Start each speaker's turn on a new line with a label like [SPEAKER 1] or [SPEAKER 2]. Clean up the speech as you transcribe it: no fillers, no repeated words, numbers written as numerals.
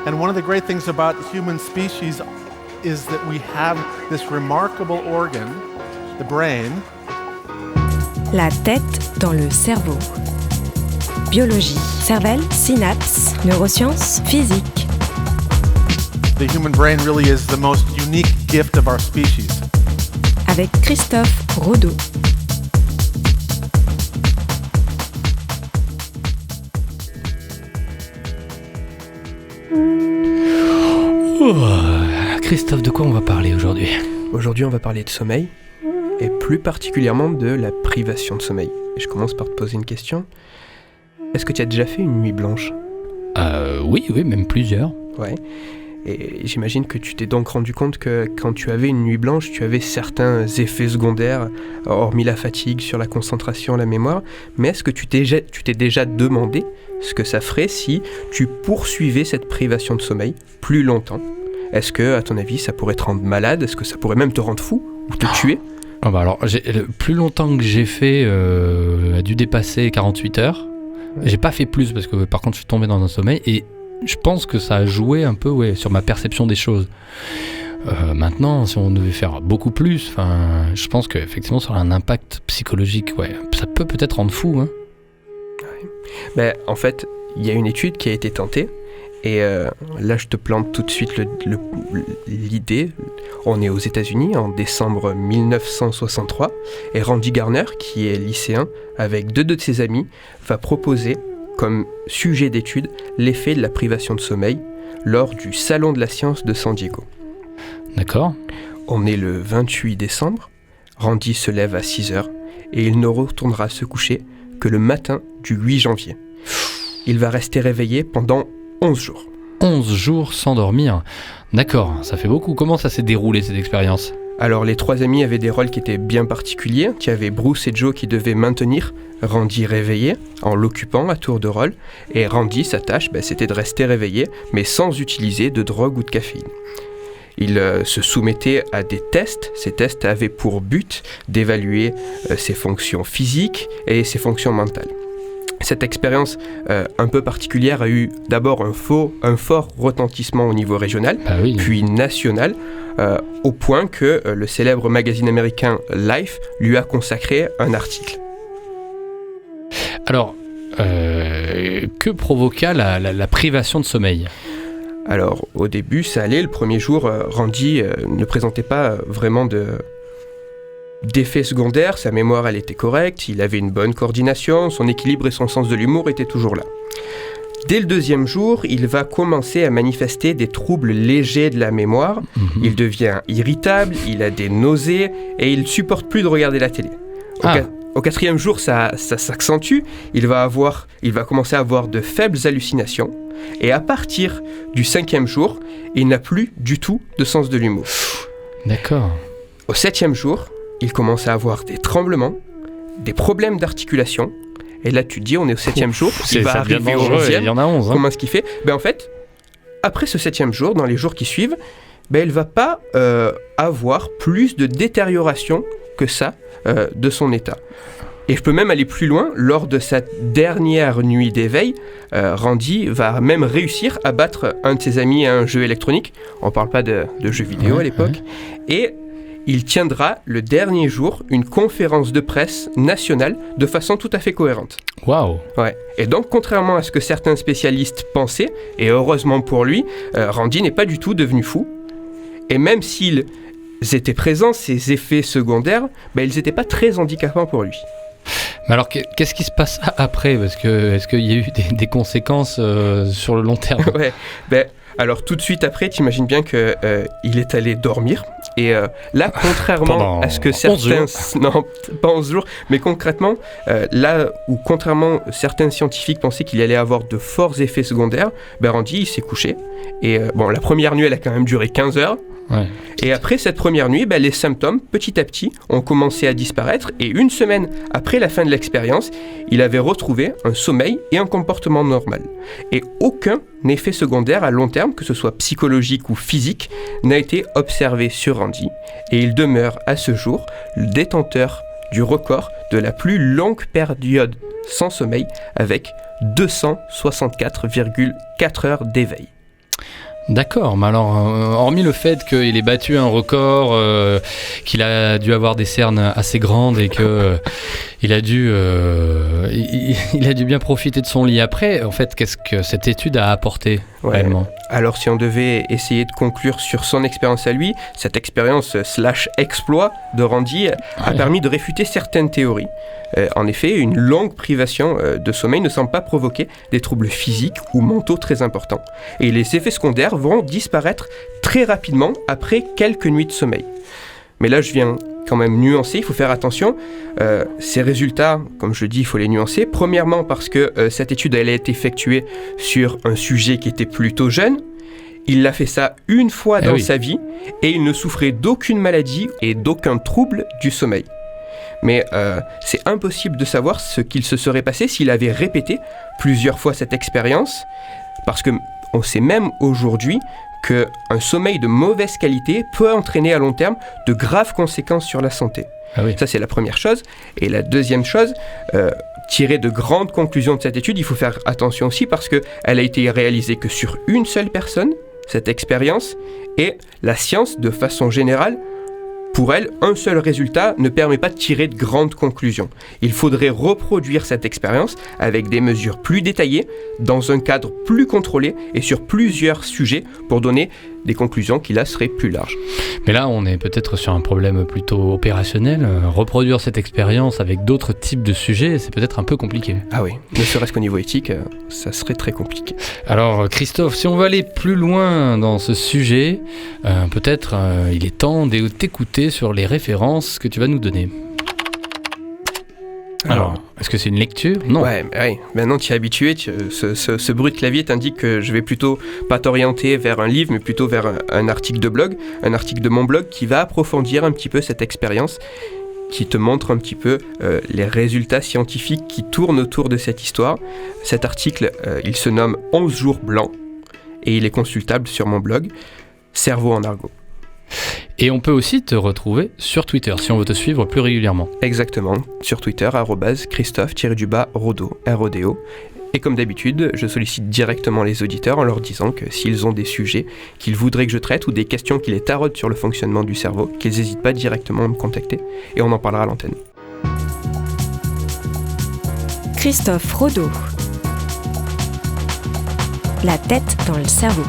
[SPEAKER 1] And one of the great things about human species is that we have this remarkable organ, the brain.
[SPEAKER 2] La tête dans le cerveau. Biologie, cervelle, synapses, neurosciences, physique.
[SPEAKER 1] The human brain really is the most unique gift of our species.
[SPEAKER 2] Avec Christophe Rodeau.
[SPEAKER 3] Christophe, de quoi on va parler aujourd'hui ?
[SPEAKER 4] Aujourd'hui, on va parler de sommeil, et plus particulièrement de la privation de sommeil. Et je commence par te poser une question. Est-ce que tu as déjà fait une nuit blanche ?
[SPEAKER 3] Oui, même plusieurs.
[SPEAKER 4] Ouais. Et j'imagine que tu t'es donc rendu compte que quand tu avais une nuit blanche, tu avais certains effets secondaires, hormis la fatigue, sur la concentration, la mémoire. Mais est-ce que tu t'es déjà demandé ce que ça ferait si tu poursuivais cette privation de sommeil plus longtemps ? Est-ce que, à ton avis, ça pourrait te rendre malade ? Est-ce que ça pourrait même te rendre fou ou te tuer ?
[SPEAKER 3] Alors, le plus longtemps que j'ai fait a dû dépasser 48 heures. Ouais. J'ai pas fait plus parce que par contre je suis tombé dans un sommeil et je pense que ça a joué un peu sur ma perception des choses. Maintenant, si on devait faire beaucoup plus, je pense qu'effectivement ça aura un impact psychologique. Ça peut peut-être rendre fou. Hein.
[SPEAKER 4] Ouais. En fait, il y a une étude qui a été tentée. Et là, je te plante tout de suite l'idée. On est aux États-Unis en décembre 1963. Et Randy Garner, qui est lycéen, avec deux de ses amis, va proposer comme sujet d'étude l'effet de la privation de sommeil lors du Salon de la Science de San Diego.
[SPEAKER 3] D'accord.
[SPEAKER 4] On est le 28 décembre. Randy se lève à 6h et il ne retournera se coucher que le matin du 8 janvier. Il va rester réveillé pendant 11 jours.
[SPEAKER 3] 11 jours sans dormir. D'accord, ça fait beaucoup. Comment ça s'est déroulé cette expérience ?
[SPEAKER 4] Alors les trois amis avaient des rôles qui étaient bien particuliers. Tu avais Bruce et Joe qui devaient maintenir Randy réveillé en l'occupant à tour de rôle. Et Randy, sa tâche, c'était de rester réveillé, mais sans utiliser de drogue ou de caféine. Il se soumettait à des tests. Ces tests avaient pour but d'évaluer ses fonctions physiques et ses fonctions mentales. Cette expérience un peu particulière a eu d'abord un fort retentissement au niveau régional, puis national, au point que le célèbre magazine américain Life lui a consacré un article.
[SPEAKER 3] Alors, que provoqua la privation de sommeil ?
[SPEAKER 4] Alors, au début, ça allait. Le premier jour, Randy ne présentait pas vraiment d'effets secondaires, sa mémoire elle était correcte, il avait une bonne coordination, son équilibre et son sens de l'humour étaient toujours là. Dès le deuxième jour, il va commencer à manifester des troubles légers de la mémoire, il devient irritable, il a des nausées et il ne supporte plus de regarder la télé. Au quatrième jour, ça s'accentue, il va commencer à avoir de faibles hallucinations et à partir du cinquième jour, il n'a plus du tout de sens de l'humour. D'accord. Au septième jour, il commence à avoir des tremblements, des problèmes d'articulation. Et là, tu te dis, on est au 7e jour, il va arriver au 11e.
[SPEAKER 3] Il y en a 11.
[SPEAKER 4] Comment est-ce qu'il fait ? En fait, après ce 7e jour, dans les jours qui suivent, il ne va pas avoir plus de détérioration que ça de son état. Et je peux même aller plus loin. Lors de sa dernière nuit d'éveil, Randy va même réussir à battre un de ses amis à un jeu électronique. On ne parle pas de jeux vidéo à l'époque. Et il tiendra le dernier jour une conférence de presse nationale de façon tout à fait cohérente.
[SPEAKER 3] Waouh !
[SPEAKER 4] Ouais. Et donc, contrairement à ce que certains spécialistes pensaient, et heureusement pour lui, Randy n'est pas du tout devenu fou. Et même s'ils étaient présents, ces effets secondaires, ils n'étaient pas très handicapants pour lui.
[SPEAKER 3] Mais alors, qu'est-ce qui se passe après ? Parce que est-ce qu'il y a eu des conséquences sur le long terme ?
[SPEAKER 4] Ouais, alors tout de suite après, tu imagines bien qu'il est allé dormir. Et là, contrairement à ce que certains... Non, pas 11 jours, mais concrètement, là où contrairement certains scientifiques pensaient qu'il allait avoir de forts effets secondaires, Randy, il s'est couché. Et la première nuit, elle a quand même duré 15 heures. Ouais. Et après cette première nuit, les symptômes, petit à petit, ont commencé à disparaître. Et une semaine après la fin de l'expérience, il avait retrouvé un sommeil et un comportement normal. Et aucun effet secondaire à long terme, que ce soit psychologique ou physique, n'a été observé sur Randy. Et il demeure à ce jour le détenteur du record de la plus longue période sans sommeil, avec 264,4 heures d'éveil.
[SPEAKER 3] D'accord, mais alors, hormis le fait qu'il ait battu un record, qu'il a dû avoir des cernes assez grandes et que il a dû bien profiter de son lit après, en fait, qu'est-ce que cette étude a apporté réellement ?
[SPEAKER 4] Alors si on devait essayer de conclure sur son expérience à lui, cette expérience / exploit de Randi a permis de réfuter certaines théories. En effet, une longue privation de sommeil ne semble pas provoquer des troubles physiques ou mentaux très importants. Et les effets secondaires vont disparaître très rapidement après quelques nuits de sommeil. Mais là, je viens quand même nuancer, il faut faire attention. Ces résultats, comme je dis, il faut les nuancer. Premièrement parce que cette étude elle a été effectuée sur un sujet qui était plutôt jeune. Il a fait ça une fois dans sa vie et il ne souffrait d'aucune maladie et d'aucun trouble du sommeil. Mais c'est impossible de savoir ce qu'il se serait passé s'il avait répété plusieurs fois cette expérience, parce qu'on sait même aujourd'hui qu'un sommeil de mauvaise qualité peut entraîner à long terme de graves conséquences sur la santé. Ça, c'est la première chose. Et la deuxième chose, tirer de grandes conclusions de cette étude, il faut faire attention aussi parce qu'elle a été réalisée que sur une seule personne, cette expérience, et la science, de façon générale, pour elle, un seul résultat ne permet pas de tirer de grandes conclusions. Il faudrait reproduire cette expérience avec des mesures plus détaillées, dans un cadre plus contrôlé et sur plusieurs sujets pour donner des conclusions qui là seraient plus larges.
[SPEAKER 3] Mais là, on est peut-être sur un problème plutôt opérationnel. Reproduire cette expérience avec d'autres types de sujets, c'est peut-être un peu compliqué.
[SPEAKER 4] Ah oui, ne serait-ce qu'au niveau éthique, ça serait très compliqué.
[SPEAKER 3] Alors Christophe, si on veut aller plus loin dans ce sujet, peut-être il est temps de t'écouter sur les références que tu vas nous donner. Alors, est-ce que c'est une lecture ? Non.
[SPEAKER 4] Ouais, maintenant tu es habitué, ce bruit de clavier t'indique que je vais plutôt pas t'orienter vers un livre, mais plutôt vers un article de blog, un article de mon blog qui va approfondir un petit peu cette expérience, qui te montre un petit peu les résultats scientifiques qui tournent autour de cette histoire. Cet article, il se nomme 11 jours blancs, et il est consultable sur mon blog, Cerveau en argot.
[SPEAKER 3] Et on peut aussi te retrouver sur Twitter, si on veut te suivre plus régulièrement.
[SPEAKER 4] Exactement, sur Twitter, @Christophe_Rodo, R-O-D-O. Et comme d'habitude, je sollicite directement les auditeurs en leur disant que s'ils ont des sujets qu'ils voudraient que je traite ou des questions qui les taraudent sur le fonctionnement du cerveau, qu'ils n'hésitent pas directement à me contacter et on en parlera à l'antenne.
[SPEAKER 2] Christophe Rodo. La tête dans le cerveau.